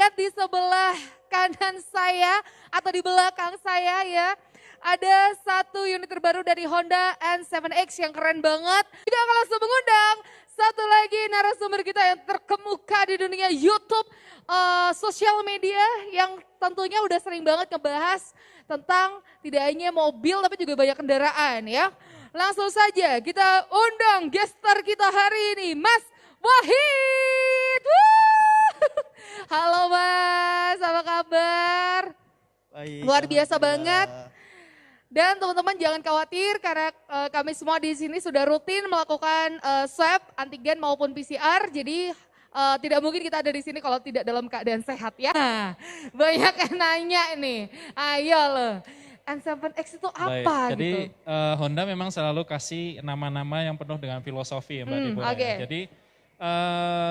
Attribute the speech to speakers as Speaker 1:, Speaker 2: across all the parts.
Speaker 1: lihat di sebelah kanan saya atau di belakang saya ya. Ada satu unit terbaru dari Honda N7X yang keren banget. Juga akan langsung mengundang satu lagi narasumber kita yang terkemuka di dunia YouTube, sosial media yang tentunya udah sering banget ngebahas tentang tidak hanya mobil tapi juga banyak kendaraan ya. Langsung saja kita undang gestar kita hari ini, Mas Wahid. Halo Mas, apa kabar?
Speaker 2: Baik,
Speaker 1: Luar biasa
Speaker 2: alhamdulillah.
Speaker 1: banget. Dan teman-teman jangan khawatir karena kami semua di sini sudah rutin melakukan swab antigen maupun PCR. Jadi tidak mungkin kita ada di sini kalau tidak dalam keadaan sehat ya. Nah, banyak yang nanya nih. Ayo loh. N7X itu apa
Speaker 3: Jadi
Speaker 1: gitu?
Speaker 3: Honda memang selalu kasih nama-nama yang penuh dengan filosofi ya Mbak Deborah.
Speaker 1: Oke.
Speaker 3: Ya. Jadi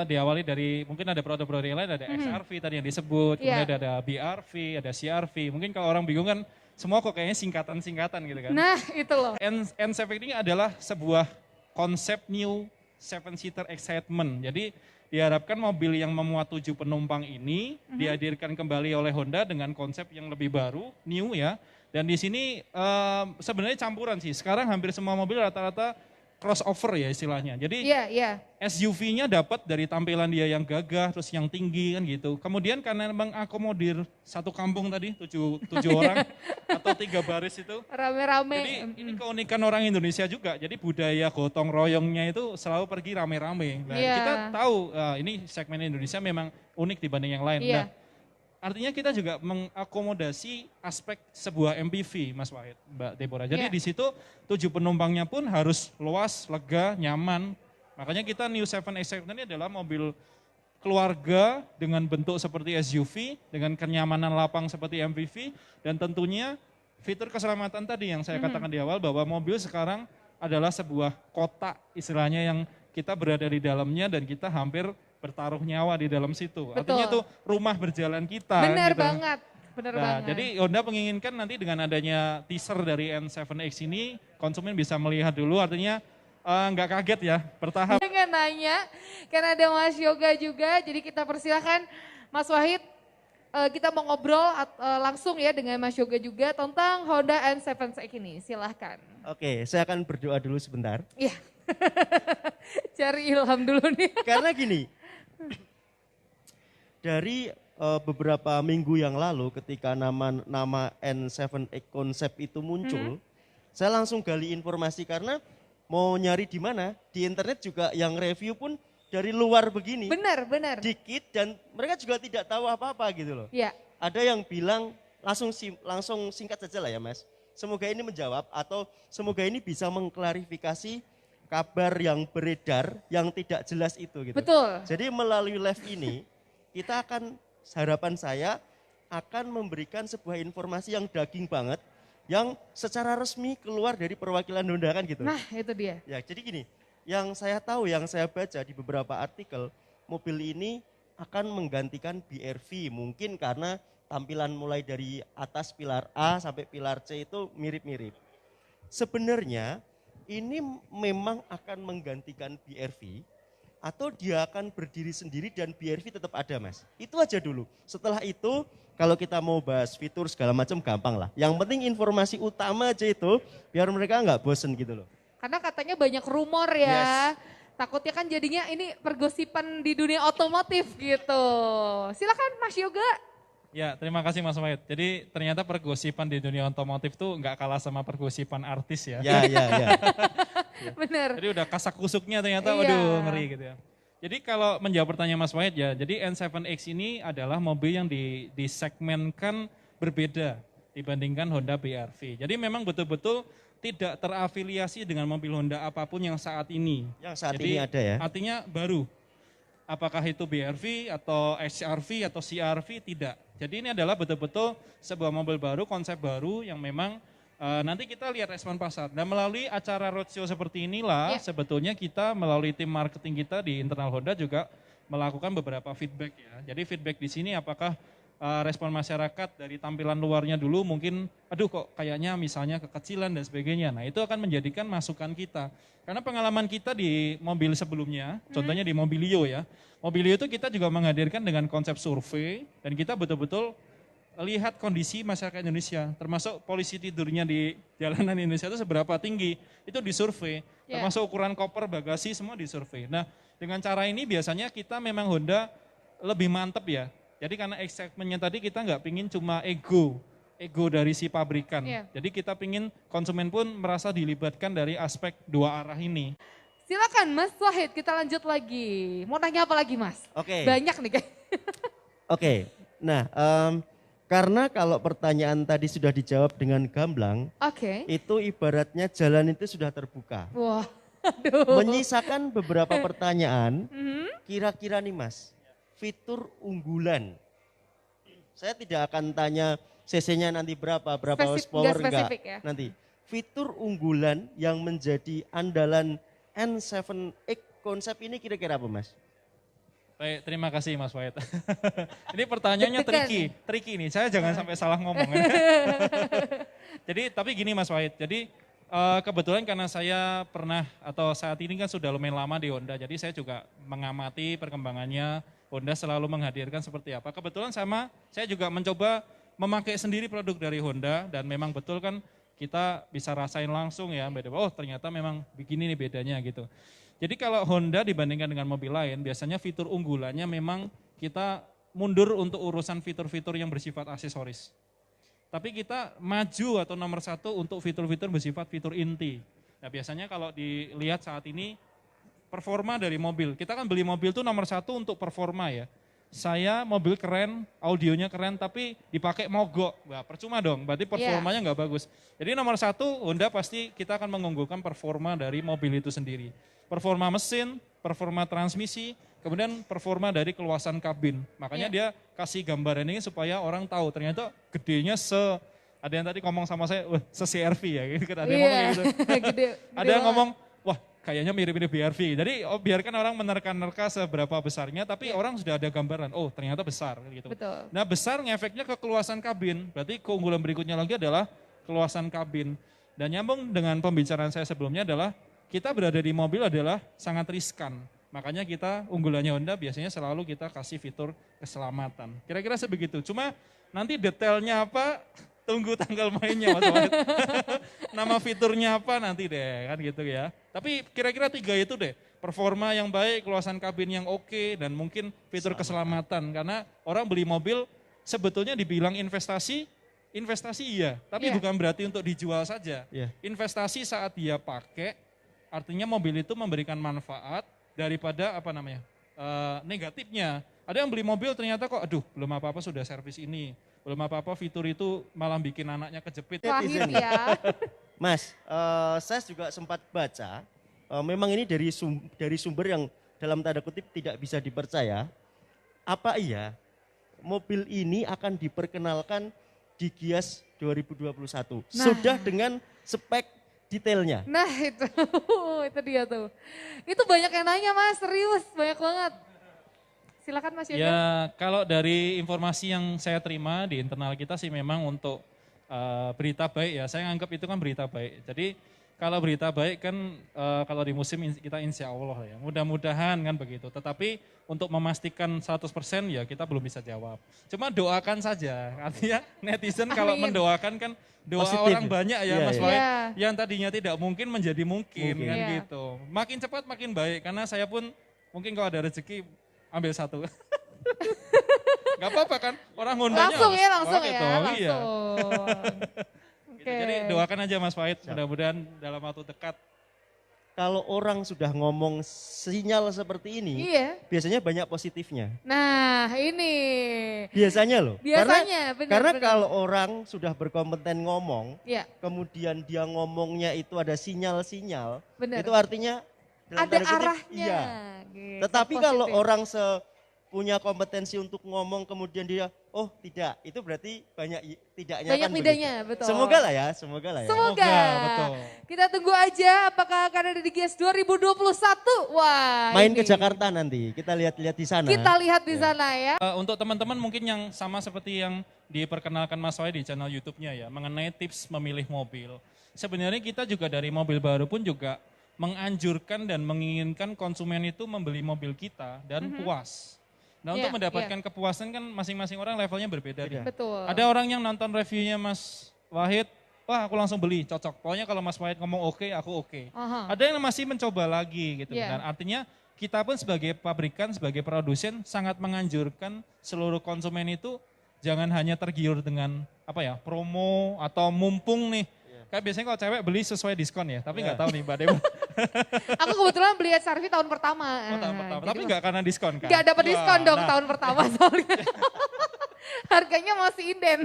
Speaker 3: diawali dari mungkin ada produk-produk yang lain, ada XR-V tadi yang disebut,
Speaker 1: Iya.
Speaker 3: kemudian ada BR-V, ada CR-V. Mungkin kalau orang bingung kan semua kok kayaknya singkatan-singkatan gitu kan.
Speaker 1: Nah itu loh.
Speaker 3: N7 ini adalah sebuah konsep new seven-seater excitement. Jadi diharapkan mobil yang memuat 7 penumpang ini dihadirkan kembali oleh Honda dengan konsep yang lebih baru, new ya. Dan di sini sebenarnya campuran sih. Sekarang hampir semua mobil rata-rata crossover ya istilahnya. Jadi
Speaker 1: Iya, iya.
Speaker 3: SUV-nya dapat dari tampilan dia yang gagah, terus yang tinggi kan gitu. Kemudian karena mengakomodir satu kampung tadi, tujuh orang atau 3 baris itu.
Speaker 1: Rame-rame.
Speaker 3: Jadi ini keunikan orang Indonesia juga. Jadi budaya gotong royongnya itu selalu pergi rame-rame. Nah,
Speaker 1: Iya.
Speaker 3: kita tahu ini segmen Indonesia memang unik dibanding yang lain.
Speaker 1: Iya.
Speaker 3: Nah, artinya kita juga mengakomodasi aspek sebuah MPV, Mas Wahid, Mbak Deborah. Jadi
Speaker 1: Iya.
Speaker 3: di situ 7 penumpangnya pun harus luas, lega, nyaman. Makanya kita New 7 Excitement ini adalah mobil keluarga dengan bentuk seperti SUV, dengan kenyamanan lapang seperti MPV, dan tentunya fitur keselamatan tadi yang saya katakan di awal bahwa mobil sekarang adalah sebuah kotak istilahnya yang kita berada di dalamnya dan kita hampir bertaruh nyawa di dalam situ.
Speaker 1: Betul.
Speaker 3: Artinya itu rumah berjalan kita.
Speaker 1: Benar
Speaker 3: gitu.
Speaker 1: banget. Benar
Speaker 3: Nah,
Speaker 1: banget.
Speaker 3: jadi Honda menginginkan nanti dengan adanya teaser dari N7X ini, konsumen bisa melihat dulu, artinya nggak kaget ya, bertahap.
Speaker 1: Jangan nanya, karena ada Mas Yoga juga, jadi kita persilahkan Mas Wahid, kita mau ngobrol langsung ya dengan Mas Yoga juga tentang Honda N7X ini, silahkan.
Speaker 2: Oke, saya akan berdoa dulu sebentar.
Speaker 1: Iya, cari ilham dulu nih.
Speaker 2: Karena gini, dari beberapa minggu yang lalu ketika nama N7X konsep itu muncul, saya langsung gali informasi karena mau nyari di mana, di internet juga yang review pun dari luar begini.
Speaker 1: Benar, benar.
Speaker 2: Dikit dan mereka juga tidak tahu apa-apa gitu loh.
Speaker 1: Iya,
Speaker 2: Ada yang bilang langsung singkat saja lah ya Mas. Semoga ini menjawab atau semoga ini bisa mengklarifikasi kabar yang beredar yang tidak jelas itu gitu.
Speaker 1: betul.
Speaker 2: Jadi melalui live ini kita akan, harapan saya akan memberikan sebuah informasi yang daging banget yang secara resmi keluar dari perwakilan Honda kan gitu.
Speaker 1: Nah itu dia.
Speaker 2: Ya, jadi gini, yang saya tahu, yang saya baca di beberapa artikel, mobil ini akan menggantikan BR-V. Mungkin karena tampilan mulai dari atas pilar A sampai pilar C itu mirip-mirip. Sebenarnya ini memang akan menggantikan BR-V atau dia akan berdiri sendiri dan BR-V tetap ada Mas. Itu aja dulu. Setelah itu kalau kita mau bahas fitur segala macam gampang lah. Yang penting informasi utama aja itu biar mereka nggak bosen gitu loh.
Speaker 1: Karena katanya banyak rumor ya. Takutnya kan jadinya ini pergosipan di dunia otomotif gitu. Silakan Mas Yoga.
Speaker 3: Ya, terima kasih Mas Wahid. Jadi ternyata pergosipan di dunia otomotif tuh nggak kalah sama pergosipan artis ya.
Speaker 2: Ya.
Speaker 1: Bener.
Speaker 3: Jadi udah kasak kusuknya ternyata,
Speaker 1: Iya.
Speaker 3: waduh ngeri gitu ya. Jadi kalau menjawab pertanyaan Mas Wahid ya, jadi N7X ini adalah mobil yang disegmenkan berbeda dibandingkan Honda BR-V. Jadi memang betul-betul tidak terafiliasi dengan mobil Honda apapun yang saat ini.
Speaker 2: Yang saat
Speaker 3: Jadi,
Speaker 2: ini ada ya.
Speaker 3: artinya baru. Apakah itu BR-V atau XR-V atau CR-V, tidak. Jadi ini adalah betul-betul sebuah mobil baru, konsep baru yang memang nanti kita lihat respon pasar. Dan melalui acara roadshow seperti inilah sebetulnya kita melalui tim marketing kita di internal Honda juga melakukan beberapa feedback ya. Jadi feedback di sini apakah respon masyarakat dari tampilan luarnya dulu mungkin aduh kok kayaknya misalnya kekecilan dan sebagainya. Nah itu akan menjadikan masukan kita. Karena pengalaman kita di mobil sebelumnya, contohnya di Mobilio ya. Mobilio itu kita juga menghadirkan dengan konsep survei dan kita betul-betul lihat kondisi masyarakat Indonesia, termasuk polisi tidurnya di jalanan Indonesia itu seberapa tinggi, itu disurvei, termasuk ukuran koper, bagasi, semua disurvei. Nah dengan cara ini biasanya kita memang Honda lebih mantep ya. Jadi karena excitement-nya tadi kita nggak pingin cuma ego dari si pabrikan. Jadi kita pingin konsumen pun merasa dilibatkan dari aspek dua arah ini.
Speaker 1: Silakan Mas Wahid, kita lanjut lagi. Mau tanya apa lagi Mas?
Speaker 2: Oke.
Speaker 1: Banyak nih kayak.
Speaker 2: Oke, nah karena kalau pertanyaan tadi sudah dijawab dengan gamblang, itu ibaratnya jalan itu sudah terbuka.
Speaker 1: Wah, aduh.
Speaker 2: Menyisakan beberapa pertanyaan, kira-kira nih Mas, fitur unggulan. Saya tidak akan tanya CC-nya nanti berapa horsepower enggak.
Speaker 1: Ya?
Speaker 2: Nanti fitur unggulan yang menjadi andalan N7X konsep ini kira-kira apa Mas?
Speaker 3: Baik, terima kasih Mas Wahid. Ini pertanyaannya tricky nih. Saya jangan sampai salah ngomong. Jadi tapi gini Mas Wahid. Jadi kebetulan karena saya pernah atau saat ini kan sudah lumayan lama di Honda. Jadi saya juga mengamati perkembangannya. Honda selalu menghadirkan seperti apa. Kebetulan saya juga mencoba memakai sendiri produk dari Honda dan memang betul kan kita bisa rasain langsung ya. Oh ternyata memang begini nih bedanya gitu. Jadi kalau Honda dibandingkan dengan mobil lain, biasanya fitur unggulannya memang kita mundur untuk urusan fitur-fitur yang bersifat aksesoris. Tapi kita maju atau nomor satu untuk fitur-fitur bersifat fitur inti. Nah biasanya kalau dilihat saat ini, performa dari mobil. Kita kan beli mobil itu nomor satu untuk performa ya. Saya mobil keren, audionya keren, tapi dipakai mogok. Nah, percuma dong, berarti performanya nggak bagus. Jadi nomor satu, Honda pasti kita akan mengunggulkan performa dari mobil itu sendiri. Performa mesin, performa transmisi, kemudian performa dari keluasan kabin. Makanya dia kasih gambaran ini supaya orang tahu ternyata gedenya ada yang tadi ngomong sama saya, se-CR-V ya, gitu. Ada yang ngomong gitu. Ada yang ngomong, wah kayaknya mirip-mirip BR-V. Jadi biarkan orang menerka-nerka seberapa besarnya, tapi orang sudah ada gambaran, oh ternyata besar gitu.
Speaker 1: Betul.
Speaker 3: Nah besar ngefeknya ke keluasan kabin, berarti keunggulan berikutnya lagi adalah keluasan kabin. Dan nyambung dengan pembicaraan saya sebelumnya adalah, kita berada di mobil adalah sangat riskan. Makanya kita unggulannya Honda biasanya selalu kita kasih fitur keselamatan. Kira-kira sebegitu. Cuma nanti detailnya apa, tunggu tanggal mainnya Mas Wahid. Nama fiturnya apa nanti deh kan gitu ya. Tapi kira-kira 3 itu deh. Performa yang baik, keluasan kabin yang oke, dan mungkin fitur keselamatan. Karena orang beli mobil sebetulnya dibilang investasi iya. Tapi bukan berarti untuk dijual saja. Investasi saat dia pakai, artinya mobil itu memberikan manfaat daripada negatifnya. Ada yang beli mobil ternyata kok aduh belum apa-apa sudah servis ini. Belum apa-apa fitur itu malah bikin anaknya kejepit.
Speaker 1: Lahir ya.
Speaker 2: Mas, saya juga sempat baca, memang ini dari sumber yang dalam tanda kutip tidak bisa dipercaya. Apa iya mobil ini akan diperkenalkan di Gias 2021? Sudah dengan spek detailnya.
Speaker 1: Nah itu dia tuh. Itu banyak yang nanya Mas, serius banyak banget. Silakan Mas Yoga.
Speaker 3: Ya kalau dari informasi yang saya terima di internal kita sih memang untuk berita baik ya, saya anggap itu kan berita baik. Jadi kalau berita baik kan kalau di musim kita insya Allah ya, mudah-mudahan kan begitu. Tetapi untuk memastikan 100% ya kita belum bisa jawab. Cuma doakan saja, artinya netizen kalau mendoakan kan doa positif. Orang banyak ya Mas Wahid, yang tadinya tidak mungkin menjadi mungkin kan gitu. Makin cepat makin baik, karena saya pun mungkin kalau ada rezeki ambil satu. Gak apa-apa kan, orang Hondanya
Speaker 1: langsung ya.
Speaker 3: Iya. Gitu, jadi doakan aja Mas Wahid, mudah-mudahan dalam waktu dekat.
Speaker 2: Kalau orang sudah ngomong sinyal seperti ini, biasanya banyak positifnya.
Speaker 1: Nah ini.
Speaker 2: Biasanya loh. Karena
Speaker 1: benar.
Speaker 2: kalau orang sudah berkompeten ngomong, kemudian dia ngomongnya itu ada sinyal-sinyal, itu artinya
Speaker 1: ada arahnya.
Speaker 2: Iya. Gitu, tetapi kalau orang punya kompetensi untuk ngomong kemudian dia oh tidak, itu berarti banyak tidaknya
Speaker 1: Banyak
Speaker 2: kan
Speaker 1: tidaknya,
Speaker 2: begitu.
Speaker 1: betul.
Speaker 2: Semoga lah ya, semoga lah ya.
Speaker 1: Semoga.
Speaker 3: betul.
Speaker 1: Kita tunggu aja apakah akan ada di GIIAS 2021. Wah,
Speaker 2: Main
Speaker 1: ini.
Speaker 2: ke Jakarta nanti, kita lihat-lihat di sana.
Speaker 1: Kita lihat di sana ya.
Speaker 3: Untuk teman-teman mungkin yang sama seperti yang diperkenalkan Mas Wahid di channel YouTube-nya ya, mengenai tips memilih mobil. Sebenarnya kita juga dari mobil baru pun juga menganjurkan dan menginginkan konsumen itu membeli mobil kita dan puas. Nah
Speaker 1: Iya,
Speaker 3: untuk mendapatkan kepuasan kan masing-masing orang levelnya berbeda.
Speaker 2: Beda.
Speaker 3: nih.
Speaker 1: Betul.
Speaker 3: Ada orang yang nonton reviewnya Mas Wahid, wah aku langsung beli, cocok. Pokoknya kalau Mas Wahid ngomong oke, aku oke.
Speaker 1: Aha.
Speaker 3: Ada yang masih mencoba lagi gitu.
Speaker 1: Iya.
Speaker 3: Dan artinya kita pun sebagai pabrikan, sebagai produsen sangat menganjurkan seluruh konsumen itu jangan hanya tergiur dengan apa ya promo atau mumpung nih. Kayak biasanya kalau cewek beli sesuai diskon ya, tapi nggak tahu nih Mbak Dewa.
Speaker 1: Aku kebetulan beli HRV tahun pertama.
Speaker 3: Oh, tahun pertama.
Speaker 1: Jadi
Speaker 3: Tapi nggak karena diskon kan?
Speaker 1: nggak dapat diskon
Speaker 3: Wah,
Speaker 1: dong
Speaker 3: nah,
Speaker 1: tahun pertama soalnya. Harganya masih inden.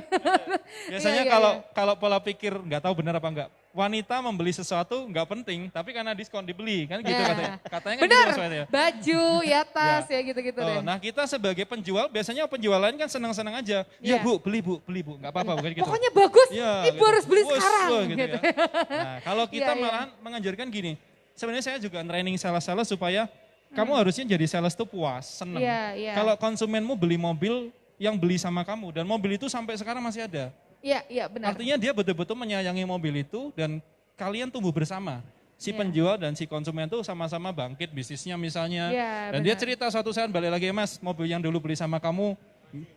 Speaker 3: Biasanya
Speaker 1: Iya,
Speaker 3: kalau pola pikir nggak tahu benar apa enggak, wanita membeli sesuatu nggak penting, tapi karena diskon dibeli kan gitu katanya. Katanya kan
Speaker 1: Benar,
Speaker 3: gitu Mas Wahid ya.
Speaker 1: baju, ya tas, ya gitu-gitu deh.
Speaker 3: Nah kita sebagai penjual biasanya penjual lain kan senang-senang aja. Ya
Speaker 1: Iya.
Speaker 3: bu, beli bu, nggak apa-apa bukan gitu.
Speaker 1: Pokoknya bagus,
Speaker 3: Iya,
Speaker 1: ibu
Speaker 3: gitu.
Speaker 1: harus beli
Speaker 3: Wes,
Speaker 1: sekarang.
Speaker 3: wah, gitu
Speaker 1: Gitu.
Speaker 3: ya. Nah kalau kita
Speaker 1: Iya, iya.
Speaker 3: malahan menganjurkan gini, sebenarnya saya juga training sales-sales supaya kamu harusnya jadi sales tuh puas, seneng.
Speaker 1: Iya, iya.
Speaker 3: Kalau konsumenmu beli mobil yang beli sama kamu dan mobil itu sampai sekarang masih ada.
Speaker 1: Iya, iya benar.
Speaker 3: Artinya dia betul-betul menyayangi mobil itu dan kalian tumbuh bersama. Si
Speaker 1: Iya.
Speaker 3: penjual dan si konsumen tuh sama-sama bangkit bisnisnya misalnya.
Speaker 1: Iya,
Speaker 3: Dan dia
Speaker 1: benar.
Speaker 3: cerita suatu saat balik lagi, Mas mobil yang dulu beli sama kamu,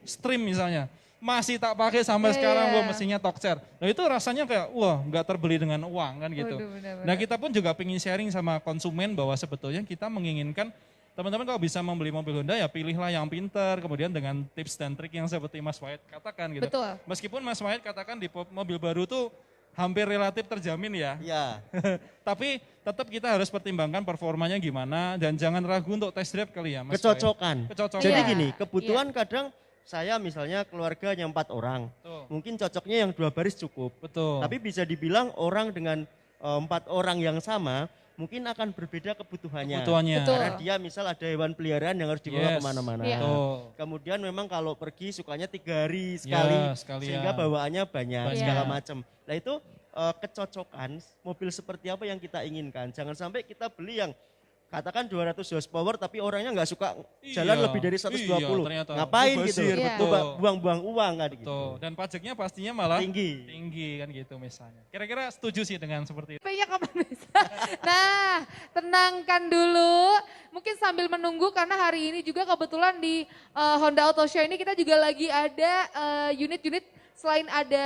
Speaker 3: Stream misalnya. Masih tak pakai sampai
Speaker 1: Iya,
Speaker 3: sekarang,
Speaker 1: iya.
Speaker 3: wah mesinnya Toxer. Nah itu rasanya kayak, wah nggak terbeli dengan uang kan gitu.
Speaker 1: Waduh, benar-benar.
Speaker 3: Nah kita pun juga pengen sharing sama konsumen bahwa sebetulnya kita menginginkan teman-teman kalau bisa membeli mobil Honda ya pilihlah yang pintar, kemudian dengan tips dan trik yang seperti Mas Wahid katakan gitu.
Speaker 1: Betul.
Speaker 3: Meskipun Mas Wahid katakan di mobil baru tuh hampir relatif terjamin ya.
Speaker 2: Iya.
Speaker 3: Tapi tetap kita harus pertimbangkan performanya gimana dan jangan ragu untuk test drive kali ya Mas Wahid.
Speaker 2: Kecocokan.
Speaker 3: Kecocokan.
Speaker 2: Jadi
Speaker 1: Iya,
Speaker 2: gini, kebutuhan kadang saya misalnya keluarganya 4 orang,
Speaker 3: Betul.
Speaker 2: mungkin cocoknya yang 2 baris cukup.
Speaker 3: Betul.
Speaker 2: Tapi bisa dibilang orang dengan 4 orang yang sama, mungkin akan berbeda kebutuhannya.
Speaker 3: Kebutuhannya.
Speaker 1: Betul.
Speaker 2: Karena dia misal ada hewan peliharaan yang harus dibawa
Speaker 3: Yes.
Speaker 2: kemana-mana.
Speaker 1: Iya.
Speaker 3: Betul.
Speaker 2: Kemudian memang kalau pergi sukanya 3 hari sekali,
Speaker 3: Ya, sekalian.
Speaker 2: sehingga bawaannya banyak,
Speaker 3: Banyak.
Speaker 2: segala macam. Nah itu kecocokan mobil seperti apa yang kita inginkan. Jangan sampai kita beli yang katakan 200 horsepower tapi orangnya nggak suka jalan
Speaker 3: Iya,
Speaker 2: lebih dari 120.
Speaker 3: iya, ternyata.
Speaker 2: Ngapain
Speaker 3: Mubazir,
Speaker 2: gitu?
Speaker 1: betul.
Speaker 2: Buang-buang uang kan gitu.
Speaker 3: Betul. Dan pajaknya pastinya malah
Speaker 2: Tinggi.
Speaker 3: tinggi kan gitu misalnya. Kira-kira setuju sih dengan seperti itu.
Speaker 1: P-nya kapan bisa? Nah, tenangkan dulu. Mungkin sambil menunggu karena hari ini juga kebetulan di Honda Auto Show ini kita juga lagi ada unit-unit selain ada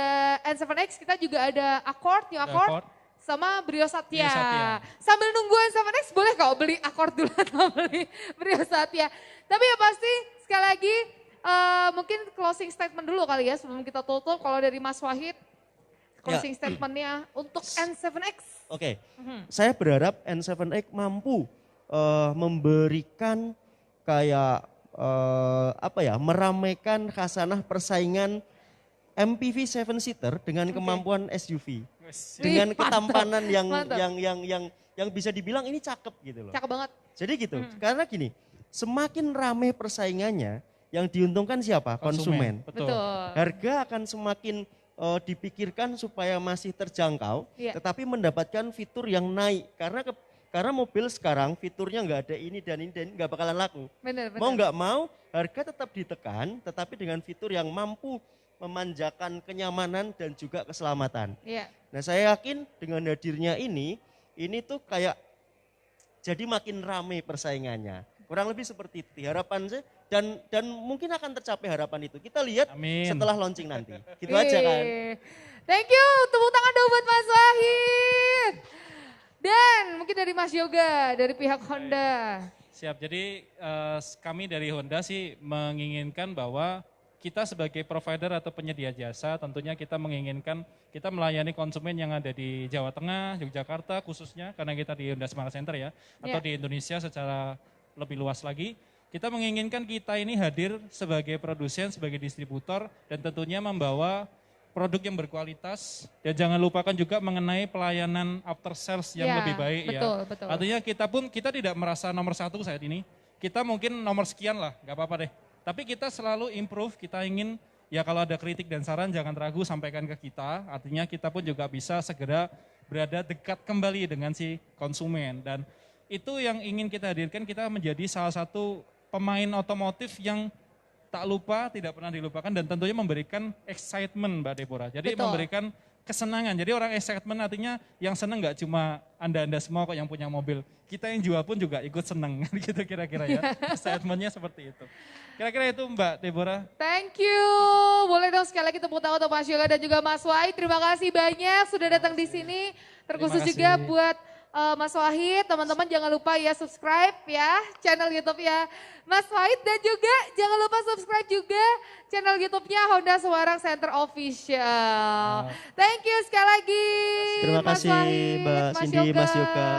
Speaker 1: N7X kita juga ada Accord, New Accord.
Speaker 3: Accord.
Speaker 1: Sama Brio Satya.
Speaker 3: Brio Satya.
Speaker 1: Sambil nunggu N7X boleh kau beli Accord dulu atau beli Brio Satya. Tapi ya pasti sekali lagi mungkin closing statement dulu kali ya sebelum kita tutup. Kalau dari Mas Wahid, closing statementnya untuk N7X.
Speaker 2: Oke, saya berharap N7X mampu memberikan kayak meramaikan khasanah persaingan MPV 7-seater dengan kemampuan SUV. Dengan
Speaker 1: Wih,
Speaker 2: ketampanan yang
Speaker 1: mantap.
Speaker 2: yang bisa dibilang ini cakep gitu loh.
Speaker 1: Cakep banget.
Speaker 2: Jadi gitu, karena gini, semakin ramai persaingannya, yang diuntungkan siapa? Konsumen.
Speaker 3: Betul.
Speaker 1: Betul.
Speaker 2: Harga akan semakin dipikirkan supaya masih terjangkau,
Speaker 1: Iya.
Speaker 2: tetapi mendapatkan fitur yang naik. Karena mobil sekarang fiturnya nggak ada ini dan ini nggak bakalan laku.
Speaker 1: Benar, benar.
Speaker 2: Mau nggak mau, harga tetap ditekan, tetapi dengan fitur yang mampu memanjakan kenyamanan dan juga keselamatan.
Speaker 1: Iya.
Speaker 2: Nah saya yakin dengan hadirnya ini tuh kayak jadi makin ramai persaingannya. Kurang lebih seperti itu harapan saya dan mungkin akan tercapai harapan itu. Kita lihat
Speaker 3: Amin.
Speaker 2: setelah launching nanti. Gitu aja kan.
Speaker 1: Thank you, tepuk tangan dong buat Mas Wahid. Dan mungkin dari Mas Yoga, dari pihak Honda.
Speaker 3: Siap, jadi kami dari Honda sih menginginkan bahwa kita sebagai provider atau penyedia jasa tentunya kita menginginkan kita melayani konsumen yang ada di Jawa Tengah, Yogyakarta khususnya karena kita di Honda Smart Center ya, atau
Speaker 1: Ya.
Speaker 3: di Indonesia secara lebih luas lagi. Kita menginginkan kita ini hadir sebagai produsen, sebagai distributor dan tentunya membawa produk yang berkualitas dan jangan lupakan juga mengenai pelayanan after sales yang
Speaker 1: Ya,
Speaker 3: lebih baik
Speaker 1: betul,
Speaker 3: ya.
Speaker 1: betul.
Speaker 3: Artinya kita tidak merasa nomor satu saat ini. kita mungkin nomor sekian lah, nggak apa-apa deh. Tapi kita selalu improve, kita ingin ya kalau ada kritik dan saran jangan ragu sampaikan ke kita. Artinya kita pun juga bisa segera berada dekat kembali dengan si konsumen. Dan itu yang ingin kita hadirkan, kita menjadi salah satu pemain otomotif yang tak lupa, tidak pernah dilupakan dan tentunya memberikan excitement Mbak Deborah. Jadi
Speaker 1: Betul.
Speaker 3: memberikan kesenangan. Jadi orang excitement artinya yang senang nggak cuma Anda semua kok yang punya mobil. Kita yang jual pun juga ikut senang gitu kira-kira ya. Excitementnya seperti itu. Kira-kira itu Mbak Deborah.
Speaker 1: Thank you. Boleh dong sekali lagi tepuk tangan untuk Mas Yoga dan juga Mas Wahid. Terima kasih banyak sudah datang di sini. Terkhusus
Speaker 3: Terima
Speaker 1: juga
Speaker 3: kasih.
Speaker 1: buat Mas Wahid, teman-teman jangan lupa ya subscribe ya channel YouTube ya Mas Wahid dan juga jangan lupa subscribe juga channel YouTube-nya Honda Semarang Center Official. Thank you sekali lagi.
Speaker 2: Terima
Speaker 1: Mas
Speaker 2: kasih
Speaker 1: Wahid,
Speaker 2: Mbak
Speaker 1: Mas
Speaker 2: Cindy,
Speaker 1: Yoga.
Speaker 2: Mas Yoga.